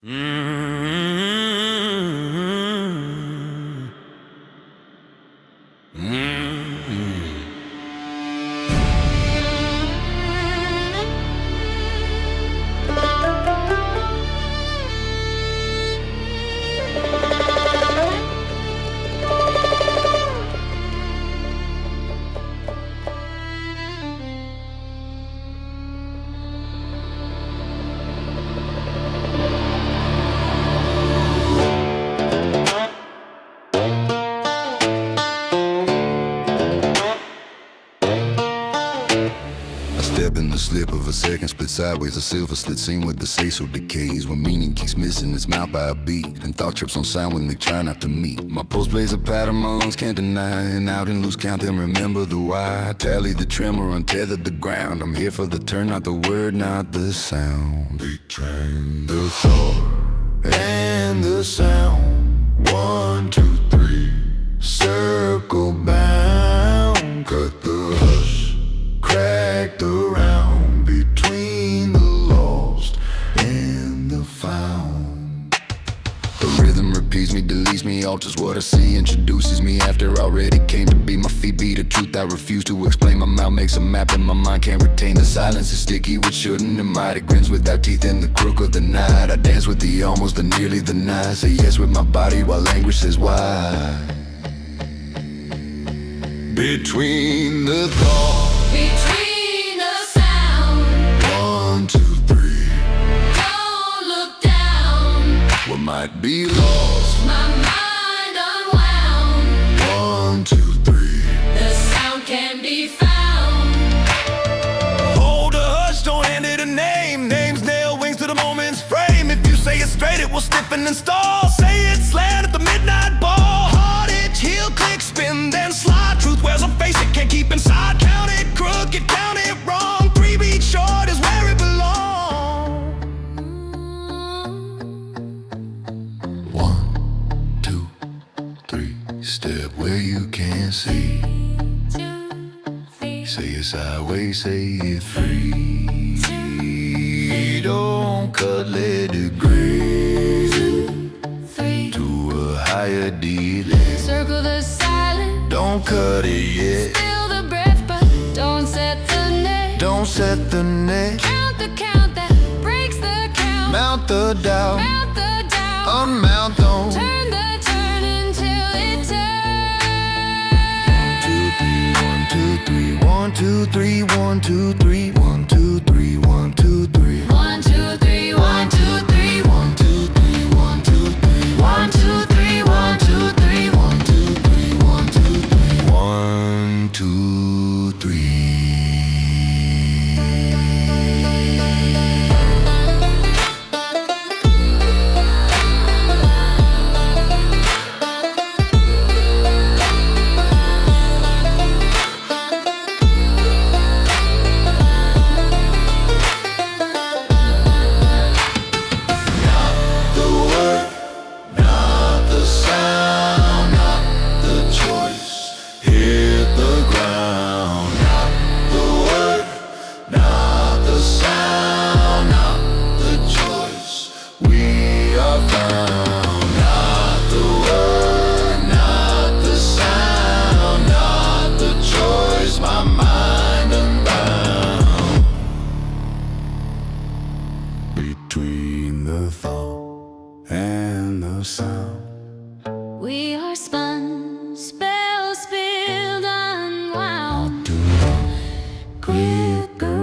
Mm-hmm. Mm-hmm. I step in the slip of a second, split sideways, a silver-slit scene with the say-so decays. When meaning keeps missing its mouth by a beat, and thought trips on sound when they try not to meet. My pulse plays a pattern my lungs can't deny, and out in loose count then remember the why. Tally the tremor, untether the ground. I'm here for the turn, not the word, not the sound. Between the thought and the sound. 1, 2, 3, circle bound. Cut the hush, crack the round between the lost and the found. The rhythm repeats me, deletes me, alters what I see, introduces me after already came to be. My feet be the truth I refuse to explain. My mouth makes a map and my mind can't retain. The silence is sticky, which shouldn't and might. It grins without teeth in the crook of the night. I dance with the almost, the nearly, the nigh. Say yes with my body while language says why. Between the thought, between the sound. 1, 2, 3, Don't look down. what might be lost. My mind unwound. 1, 2, 3. The sound can be found. Hold a hush, don't hand it a name. Names nail wings to the moment's frame. If you say it straight, it will stiffen and stall. Say it slant at the midnight ball. Hard itch, heel, click, spin, then slide. Truth wears a face it can't keep inside. Count it crooked, count it wrong. 3 beats short is where it belongs. 1, 2, 3. Step where you can't see. 2, 3, Say it sideways, say it free. Don't cut, let it graze 3. to a higher delay. Circle the silent. Don't cut it yet. Feel the breath, but don't set the net. Don't set the net. Count the count that breaks the count. Mount the doubt. Mount the doubt. Unmount, don't. Turn the turn until it turns. 1, 2, 3, 1, 2, 3, 1, 2, 3, 1, 2, 3, 1, 2, 3. 1, 2, 3, 1, 2, 3. 1, 2, 3, 1, 2, 3, 1, 2, 3, 1, 2, 3. 1, 2, 3, 1, 2, 3. Between the thought and the sound. We are spun, spell spilled, unwound. Do not Quicker